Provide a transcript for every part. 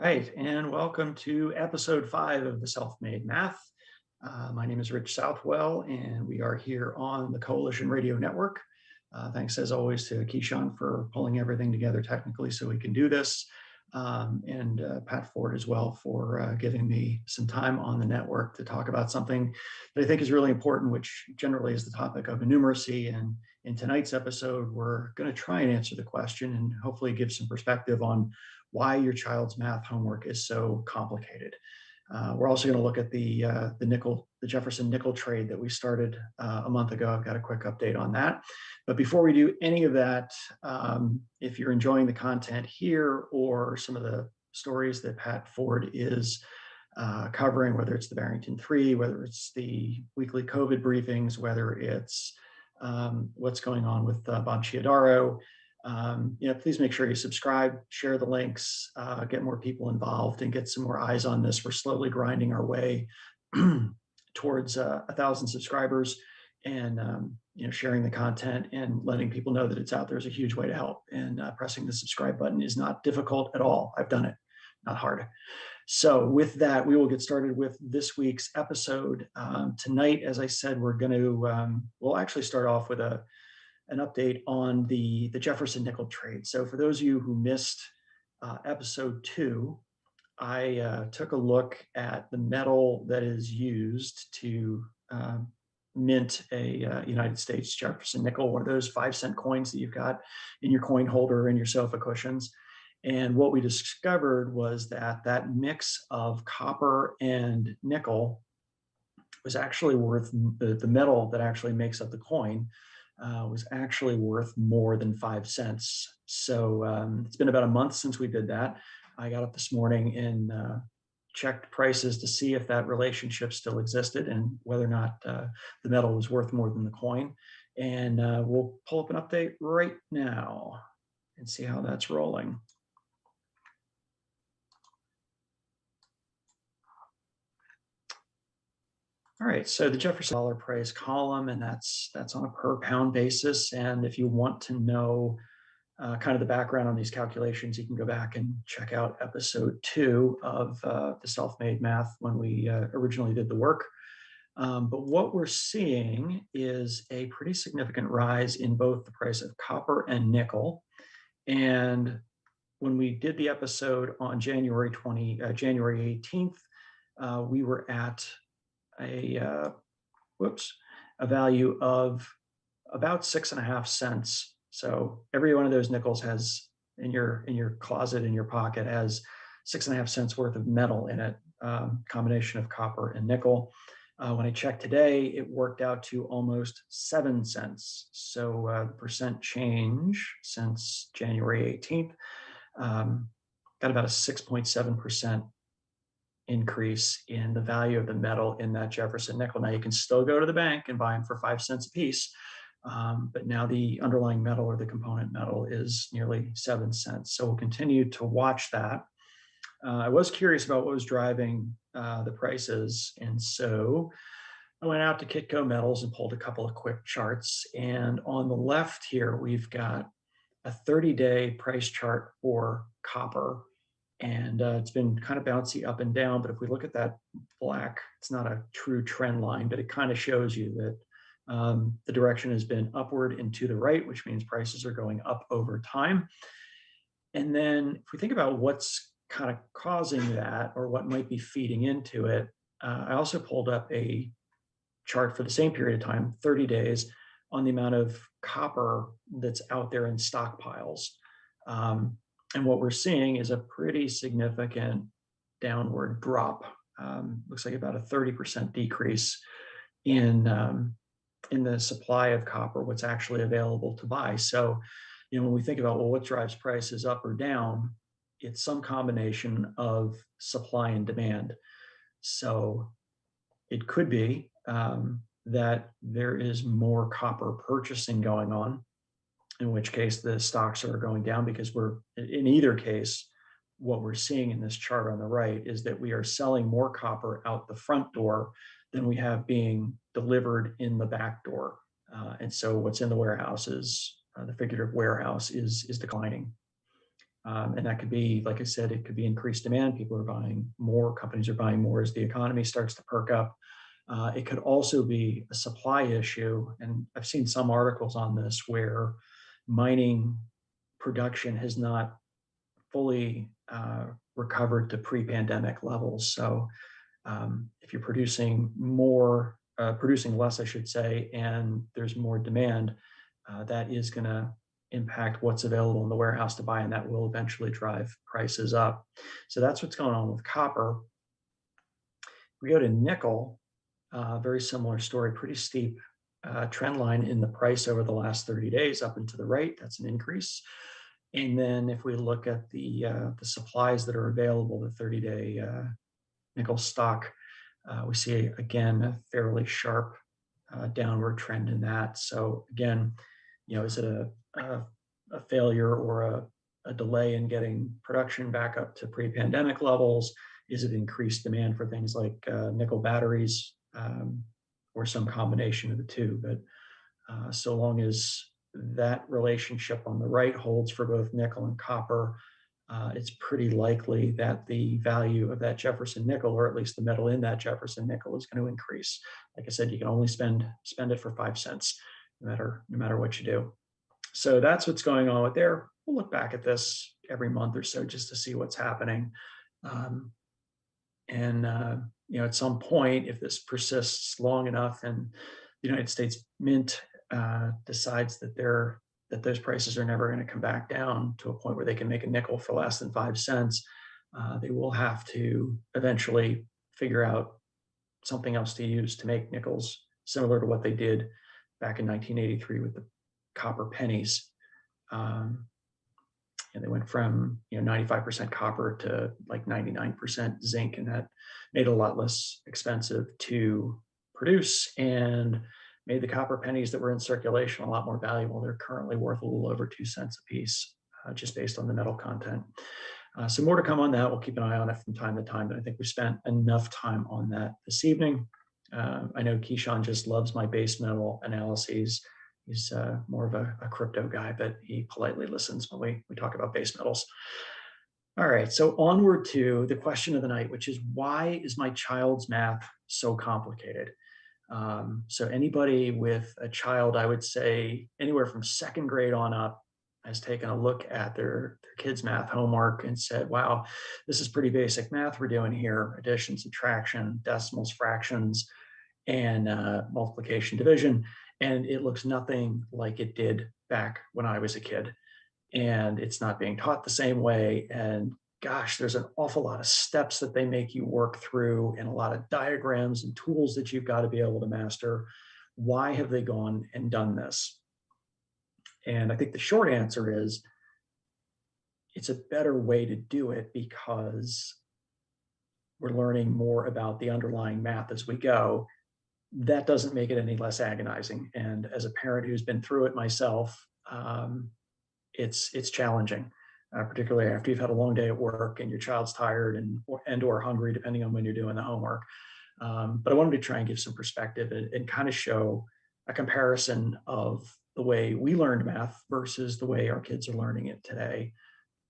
Right, and welcome to episode 5 of the Self-Made Math. My name is Rich Southwell, and we are here on the Coalition Radio Network. Thanks, as always, to Keyshawn for pulling everything together technically so we can do this, and Pat Ford as well for giving me some time on the network to talk about something that I think is really important, which generally is the topic of innumeracy. And in tonight's episode, we're going to try and answer the question and hopefully give some perspective on why your child's math homework is so complicated. We're also going to look at the Jefferson nickel trade that we started a month ago. I've got a quick update on that. But before we do any of that, if you're enjoying the content here or some of the stories that Pat Ford is covering, whether it's the Barrington 3, whether it's the weekly COVID briefings, whether it's what's going on with Bob Chiodaro, please make sure you subscribe, share the links, get more people involved, and get some more eyes on this. We're slowly grinding our way towards 1,000 subscribers, and sharing the content and letting people know that it's out there is a huge way to help. And pressing the subscribe button is not difficult at all. I've done it, not hard. So with that, we will get started with this week's episode. Tonight, as I said, we'll actually start off with an update on the Jefferson nickel trade. So for those of you who missed episode 2, I took a look at the metal that is used to mint a United States Jefferson nickel, one of those 5-cent coins that you've got in your coin holder and your sofa cushions. And what we discovered was that mix of copper and nickel was actually worth, the metal that actually makes up the coin was actually worth more than 5 cents. So it's been about a month since we did that. I got up this morning and checked prices to see if that relationship still existed and whether or not the metal was worth more than the coin. And we'll pull up an update right now and see how that's rolling. All right, so the Jefferson dollar price column, and that's on a per pound basis. And if you want to know kind of the background on these calculations, you can go back and check out episode 2 of the Self-Made Math when we originally did the work. But what we're seeing is a pretty significant rise in both the price of copper and nickel. And when we did the episode on January 18th, we were at a value of about 6.5 cents. So every one of those nickels has in your closet, in your pocket, has 6.5 cents worth of metal in it, combination of copper and nickel. When I checked today, it worked out to almost 7 cents. So the percent change since January 18th got about a 6.7% increase in the value of the metal in that Jefferson nickel. Now you can still go to the bank and buy them for 5 cents a piece, but now the underlying metal or the component metal is nearly 7 cents. So we'll continue to watch that. I was curious about what was driving the prices, and so I went out to Kitco Metals and pulled a couple of quick charts. And on the left here, we've got a 30-day price chart for copper. And it's been kind of bouncy up and down, but if we look at that black, it's not a true trend line, but it kind of shows you that the direction has been upward and to the right, which means prices are going up over time. And then if we think about what's kind of causing that or what might be feeding into it, I also pulled up a chart for the same period of time, 30 days, on the amount of copper that's out there in stockpiles. And what we're seeing is a pretty significant downward drop. Looks like about a 30% decrease in the supply of copper, what's actually available to buy. So, when we think about, well, what drives prices up or down, it's some combination of supply and demand. So it could be that there is more copper purchasing going on, in which case the stocks are going down, because in either case, what we're seeing in this chart on the right is that we are selling more copper out the front door than we have being delivered in the back door. And so what's in the warehouse the figurative warehouse is declining. And that could be, like I said, it could be increased demand. People are buying more, companies are buying more as the economy starts to perk up. It could also be a supply issue. And I've seen some articles on this where mining production has not fully recovered to pre-pandemic levels. So if you're producing more, producing less, I should say, and there's more demand, that is going to impact what's available in the warehouse to buy, and that will eventually drive prices up. So that's what's going on with copper. We go to nickel, very similar story, pretty steep trend line in the price over the last 30 days up and to the right. That's an increase. And then if we look at the supplies that are available, the 30-day nickel stock, we see again a fairly sharp downward trend in that. So again, is it a failure or a delay in getting production back up to pre-pandemic levels? Is it increased demand for things like nickel batteries, or some combination of the two? But so long as that relationship on the right holds for both nickel and copper, it's pretty likely that the value of that Jefferson nickel, or at least the metal in that Jefferson nickel, is going to increase. Like I said, you can only spend it for 5 cents, no matter what you do. So that's what's going on with there. We'll look back at this every month or so just to see what's happening. At some point, if this persists long enough and the United States Mint decides that those prices are never going to come back down to a point where they can make a nickel for less than 5 cents, they will have to eventually figure out something else to use to make nickels, similar to what they did back in 1983 with the copper pennies. And they went from 95% copper to like 99% zinc, and that made it a lot less expensive to produce and made the copper pennies that were in circulation a lot more valuable. They're currently worth a little over 2 cents a piece, just based on the metal content. So more to come on that. We'll keep an eye on it from time to time, but I think we spent enough time on that this evening. I know Keyshawn just loves my base metal analyses. He's more of a crypto guy, but he politely listens when we talk about base metals. All right, so onward to the question of the night, which is, why is my child's math so complicated? So anybody with a child, I would say anywhere from second grade on up, has taken a look at their kids' math homework and said, wow, this is pretty basic math we're doing here: addition, subtraction, decimals, fractions, and multiplication, division. And it looks nothing like it did back when I was a kid. And it's not being taught the same way. And gosh, there's an awful lot of steps that they make you work through, and a lot of diagrams and tools that you've got to be able to master. Why have they gone and done this? And I think the short answer is, it's a better way to do it because we're learning more about the underlying math as we go. That doesn't make it any less agonizing. And as a parent who's been through it myself, it's challenging, particularly after you've had a long day at work and your child's tired and or hungry, depending on when you're doing the homework. But I wanted to try and give some perspective and kind of show a comparison of the way we learned math versus the way our kids are learning it today.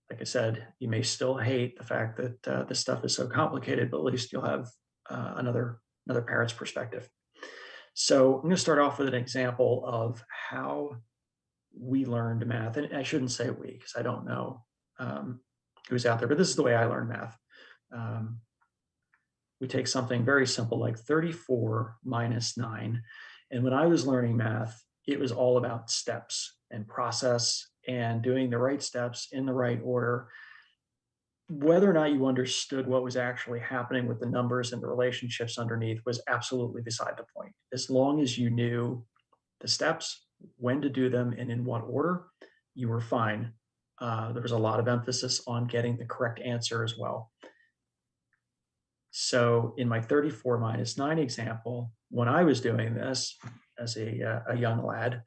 Like I said, you may still hate the fact that this stuff is so complicated, but at least you'll have another parent's perspective. So I'm going to start off with an example of how we learned math. And I shouldn't say we, because I don't know who's out there, but this is the way I learned math. We take something very simple like 34 minus 9. And when I was learning math, it was all about steps and process and doing the right steps in the right order. Whether or not you understood what was actually happening with the numbers and the relationships underneath was absolutely beside the point. As long as you knew the steps, when to do them, and in what order, you were fine. There was a lot of emphasis on getting the correct answer as well. So in my 34 minus 9 example, when I was doing this as a young lad,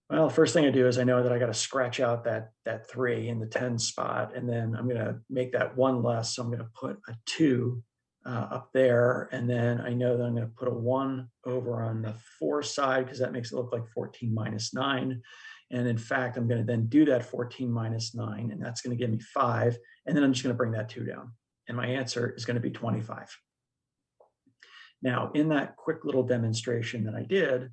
well, the first thing I do is I know that I got to scratch out that 3 in the 10 spot, and then I'm going to make that 1 less. So I'm going to put a 2 up there, and then I know that I'm going to put a 1 over on the 4 side because that makes it look like 14 minus 9. And in fact, I'm going to then do that 14 minus 9, and that's going to give me 5. And then I'm just going to bring that 2 down. And my answer is going to be 25. Now, in that quick little demonstration that I did,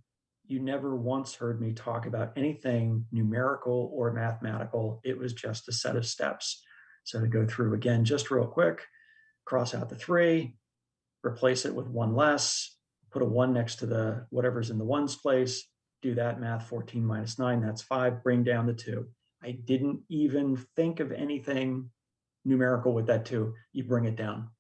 you never once heard me talk about anything numerical or mathematical. It was just a set of steps. So to go through again, just real quick, cross out the 3, replace it with 1 less, put a 1 next to the whatever's in the ones place, do that math, 14 minus 9, that's 5, bring down the 2. I didn't even think of anything numerical with that 2. You bring it down.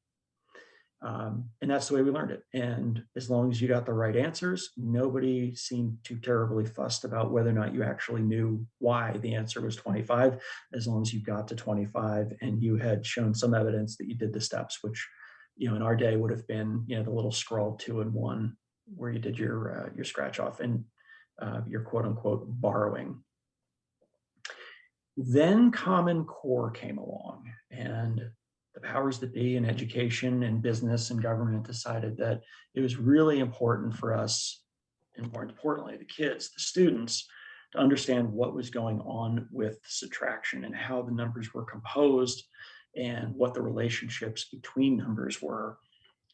And that's the way we learned it. And as long as you got the right answers, nobody seemed too terribly fussed about whether or not you actually knew why the answer was 25, as long as you got to 25 and you had shown some evidence that you did the steps, which, in our day would have been, the little scrawled 2 and 1 where you did your scratch off and your quote unquote borrowing. Then Common Core came along, and the powers that be in education and business and government decided that it was really important for us, and more importantly, the kids, the students, to understand what was going on with subtraction and how the numbers were composed and what the relationships between numbers were.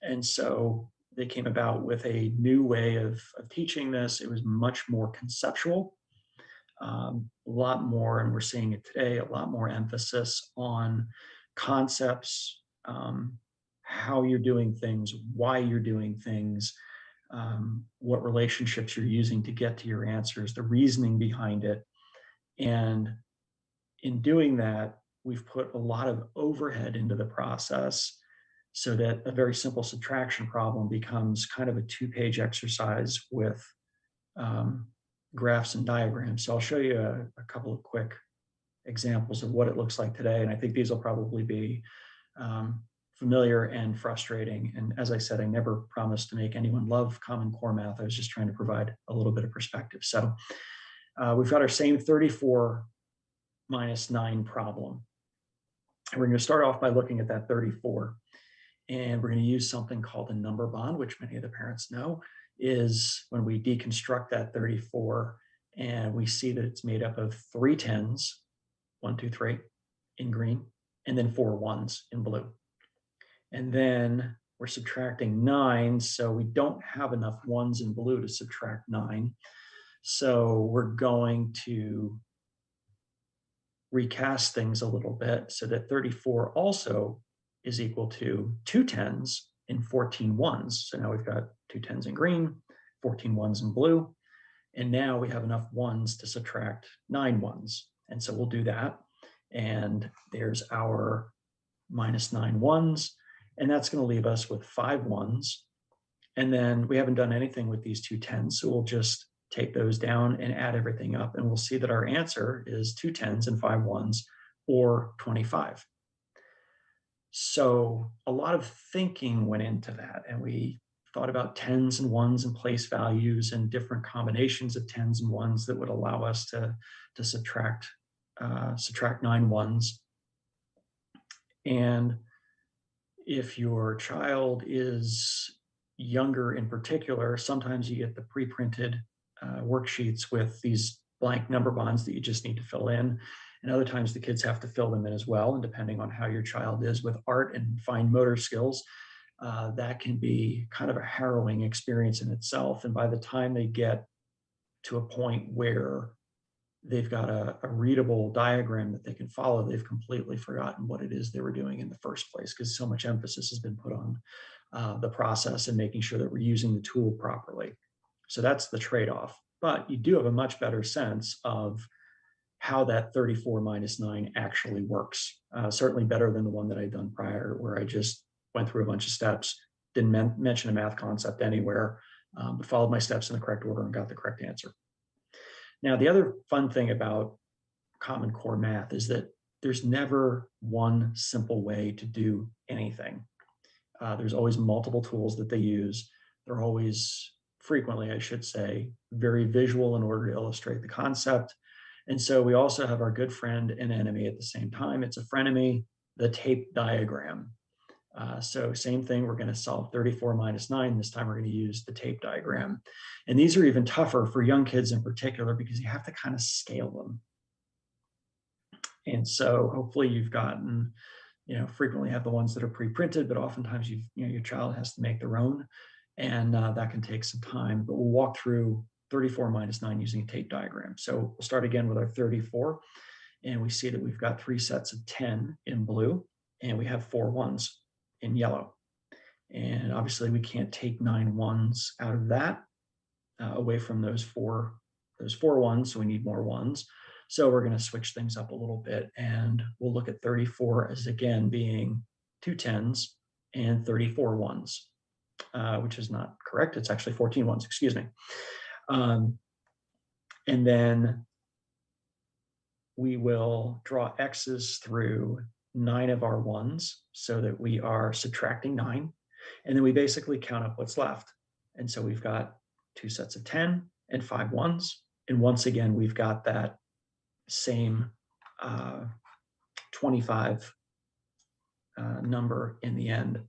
And so they came about with a new way of teaching this. It was much more conceptual, a lot more, and we're seeing it today, a lot more emphasis on concepts, how you're doing things, why you're doing things, what relationships you're using to get to your answers, the reasoning behind it. And in doing that, we've put a lot of overhead into the process so that a very simple subtraction problem becomes kind of a 2-page exercise with graphs and diagrams. So I'll show you a couple of quick examples of what it looks like today. And I think these will probably be familiar and frustrating. And as I said, I never promised to make anyone love Common Core math. I was just trying to provide a little bit of perspective. So we've got our same 34 minus 9 problem. And we're going to start off by looking at that 34. And we're going to use something called a number bond, which many of the parents know, is when we deconstruct that 34 and we see that it's made up of 3 tens, 1, 2, 3 in green, and then 4 ones in blue. And then we're subtracting 9, so we don't have enough ones in blue to subtract 9. So we're going to recast things a little bit so that 34 also is equal to 2 tens and 14 ones. So now we've got 2 tens in green, 14 ones in blue, and now we have enough ones to subtract 9 ones. And so we'll do that. And there's our minus 9 ones, and that's going to leave us with 5 ones. And then we haven't done anything with these 2 tens, so we'll just take those down and add everything up, and we'll see that our answer is 2 tens and 5 ones, or 25. So a lot of thinking went into that, and we thought about tens and ones and place values and different combinations of tens and ones that would allow us to subtract 9 ones. And if your child is younger in particular, sometimes you get the pre-printed worksheets with these blank number bonds that you just need to fill in. And other times the kids have to fill them in as well. And depending on how your child is with art and fine motor skills, that can be kind of a harrowing experience in itself. And by the time they get to a point where they've got a readable diagram that they can follow, they've completely forgotten what it is they were doing in the first place, because so much emphasis has been put on the process and making sure that we're using the tool properly. So that's the trade-off. But you do have a much better sense of how that 34 minus 9 actually works. Certainly better than the one that I'd done prior, where I just went through a bunch of steps, didn't mention a math concept anywhere, but followed my steps in the correct order and got the correct answer. Now, the other fun thing about Common Core math is that there's never one simple way to do anything. There's always multiple tools that they use. They're always, frequently, I should say, very visual in order to illustrate the concept. And so we also have our good friend and enemy at the same time. It's a frenemy, the tape diagram. So same thing, we're going to solve 34 minus 9. This time we're going to use the tape diagram. And these are even tougher for young kids in particular because you have to kind of scale them. And so hopefully you've gotten, frequently have the ones that are pre-printed, but oftentimes your child has to make their own, and that can take some time. But we'll walk through 34 minus 9 using a tape diagram. So we'll start again with our 34, and we see that we've got 3 sets of 10 in blue, and we have 4 ones in yellow. And obviously we can't take 9 ones out of that, away from those four ones, so we need more ones. So we're going to switch things up a little bit, and we'll look at 34 as again being 2 10s and 34 ones, which is not correct. It's actually 14 ones, excuse me. And then we will draw X's through 9 of our ones so that we are subtracting 9. And then we basically count up what's left. And so we've got 2 sets of 10 and 5 ones. And once again, we've got that same 25 number in the end.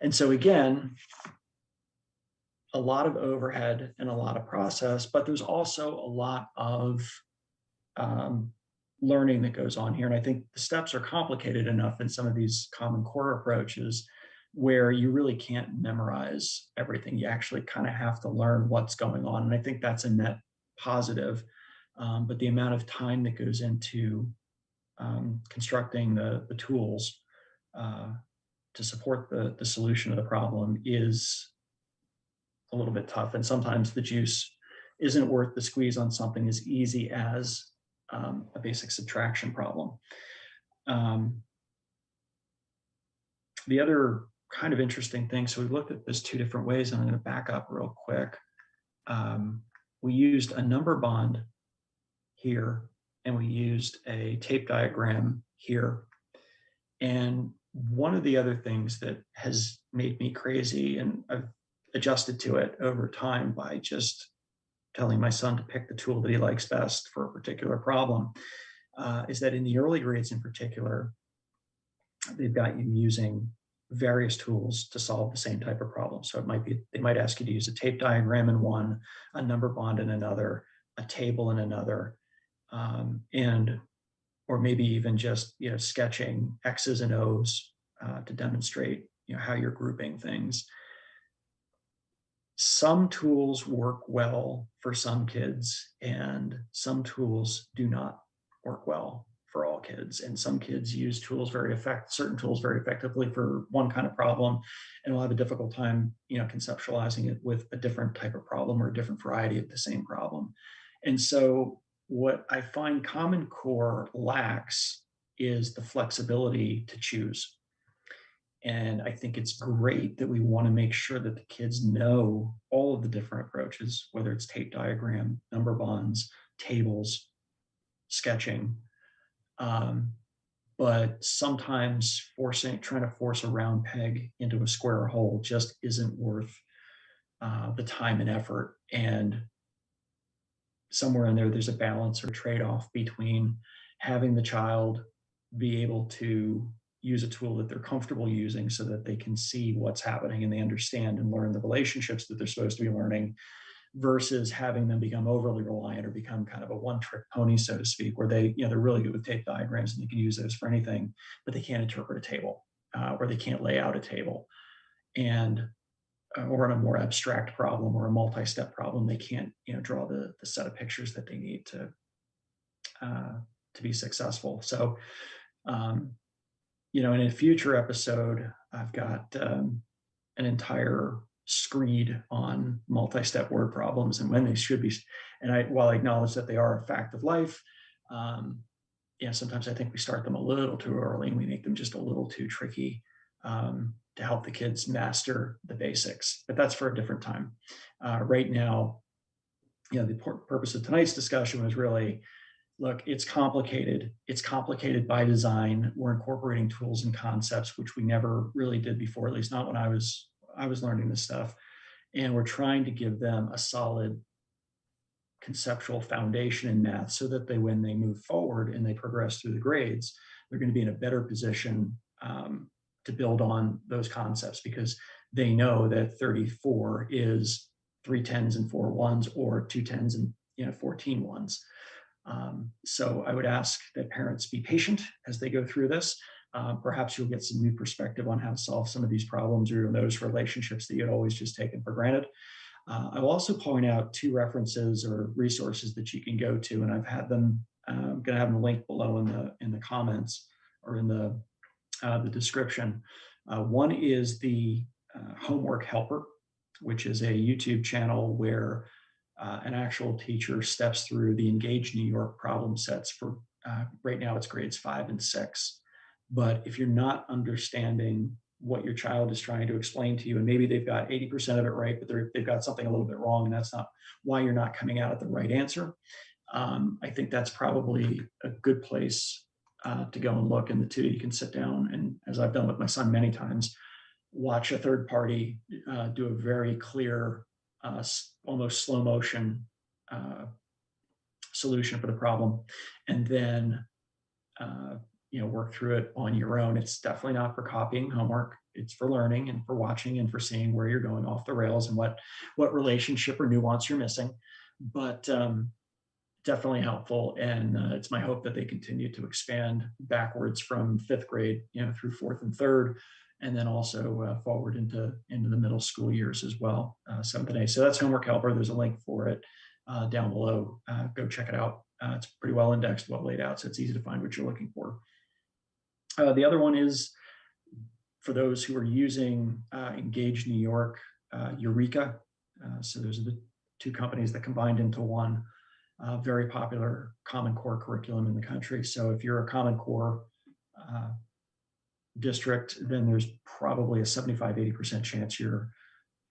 And so again, a lot of overhead and a lot of process, but there's also a lot of learning that goes on here. And I think the steps are complicated enough in some of these Common Core approaches where you really can't memorize everything. You actually kind of have to learn what's going on. And I think that's a net positive. But the amount of time that goes into constructing the tools to support the solution of the problem is a little bit tough. And sometimes the juice isn't worth the squeeze on something as easy as a basic subtraction problem. The other kind of interesting thing, so we looked at this 2 different ways, and I'm going to back up real quick. We used a number bond here, and we used a tape diagram here. And one of the other things that has made me crazy, and I've adjusted to it over time by just telling my son to pick the tool that he likes best for a particular problem, is that in the early grades in particular, they've got you using various tools to solve the same type of problem. So it might be, they might ask you to use a tape diagram in one, a number bond in another, a table in another, or maybe even just sketching X's and O's to demonstrate how you're grouping things. Some tools work well for some kids, and some tools do not work well for all kids. And some kids use certain tools very effectively for one kind of problem, and will have a difficult time conceptualizing it with a different type of problem or a different variety of the same problem. And so what I find Common Core lacks is the flexibility to choose. And I think it's great that we want to make sure that the kids know all of the different approaches, whether it's tape diagram, number bonds, tables, sketching. But sometimes trying to force a round peg into a square hole just isn't worth the time and effort. And somewhere in there's a balance or trade-off between having the child be able to use a tool that they're comfortable using so that they can see what's happening and they understand and learn the relationships that they're supposed to be learning, versus having them become overly reliant or become kind of a one-trick pony, so to speak, where they're really good with tape diagrams and they can use those for anything, but they can't interpret a table or they can't lay out a table. And or on a more abstract problem or a multi-step problem, they can't draw the set of pictures that they need to be successful. So in a future episode, I've got an entire screed on multi-step word problems and when they should be. And while I acknowledge that they are a fact of life, sometimes I think we start them a little too early and we make them just a little too tricky to help the kids master the basics. But that's for a different time. Right now, the purpose of tonight's discussion was really, look, it's complicated. It's complicated by design. We're incorporating tools and concepts, which we never really did before, at least not when I was learning this stuff. And we're trying to give them a solid conceptual foundation in math so that when they move forward and they progress through the grades, they're going to be in a better position to build on those concepts, because they know that 34 is 3 10s and 4 1s, or 2 10s and 14 ones. So I would ask that parents be patient as they go through this. Perhaps you'll get some new perspective on how to solve some of these problems, or you'll notice relationships that you'd always just taken for granted. I will also point out 2 references or resources that you can go to, and I've had them. I'm going to have them linked below in the comments, or in the description. One is the Homework Helper, which is a YouTube channel where an actual teacher steps through the Engage New York problem sets for right now it's grades 5 and 6. But if you're not understanding what your child is trying to explain to you, and maybe they've got 80% of it right, but they've got something a little bit wrong, and that's not why you're not coming out at the right answer. I think that's probably a good place to go and look. And the 2, you can sit down and, as I've done with my son many times, watch a third party do a very clear, almost slow motion solution for the problem, and then work through it on your own. It's definitely not for copying homework. It's for learning and for watching and for seeing where you're going off the rails and what relationship or nuance you're missing. But definitely helpful, and it's my hope that they continue to expand backwards from 5th grade, through 4th and 3rd, and then also forward into the middle school years as well, 7th and 8th. So that's Homework Helper. There's a link for it down below. Go check it out. It's pretty well indexed, well laid out, so it's easy to find what you're looking for. The other one is for those who are using Engage New York, Eureka. So those are the 2 companies that combined into one. Very popular Common Core curriculum in the country. So if you're a Common Core district, then there's probably a 75-80% chance you're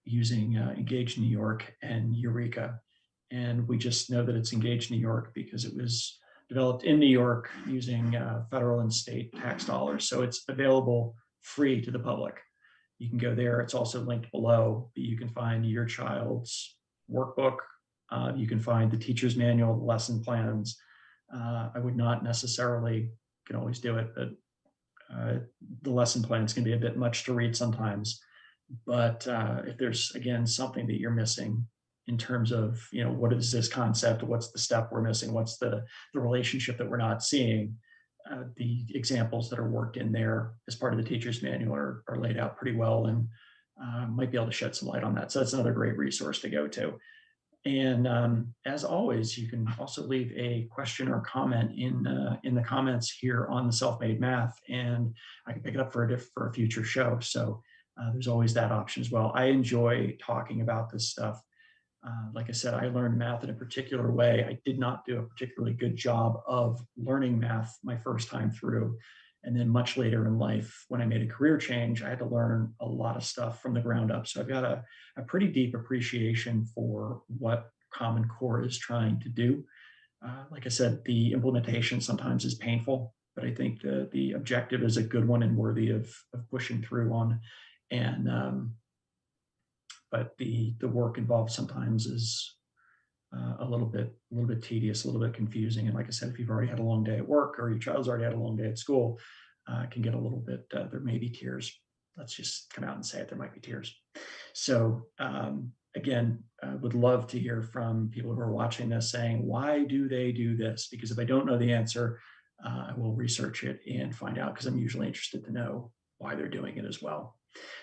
using Engage New York and Eureka. And we just know that it's Engage New York because it was developed in New York using federal and state tax dollars. So it's available free to the public. You can go there. It's also linked below. You can find your child's workbook. You can find the teacher's manual, the lesson plans. I would not necessarily, you can always do it, but the lesson plans can be a bit much to read sometimes. But if there's, again, something that you're missing in terms of, what is this concept? What's the step we're missing? What's the relationship that we're not seeing? The examples that are worked in there as part of the teacher's manual are laid out pretty well, and might be able to shed some light on that. So that's another great resource to go to. And as always, you can also leave a question or comment in the comments here on the Self-Made Math, and I can pick it up for a future show. So there's always that option as well. I enjoy talking about this stuff. Like I said, I learned math in a particular way. I did not do a particularly good job of learning math my first time through. And then much later in life, when I made a career change, I had to learn a lot of stuff from the ground up. So I've got a pretty deep appreciation for what Common Core is trying to do. Like I said, the implementation sometimes is painful, but I think the objective is a good one and worthy of pushing through on. And but the work involved sometimes is a little bit tedious, a little bit confusing. And like I said, if you've already had a long day at work, or your child's already had a long day at school, it can get a little bit, there may be tears. Let's just come out and say it, there might be tears. So again, would love to hear from people who are watching this saying, why do they do this? Because if I don't know the answer, I will research it and find out, because I'm usually interested to know why they're doing it as well.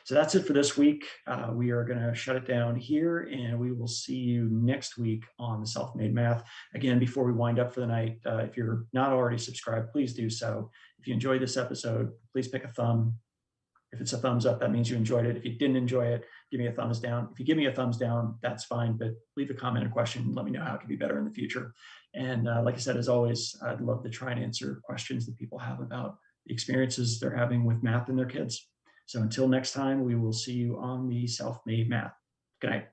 So that's it for this week. We are going to shut it down here, and we will see you next week on the Self-Made Math. Again, before we wind up for the night, if you're not already subscribed, please do so. If you enjoyed this episode, please pick a thumb. If it's a thumbs up, that means you enjoyed it. If you didn't enjoy it, give me a thumbs down. If you give me a thumbs down, that's fine, but leave a comment or question and let me know how it can be better in the future. And like I said, as always, I'd love to try and answer questions that people have about the experiences they're having with math and their kids. So until next time, we will see you on the Self-Made Math. Good night.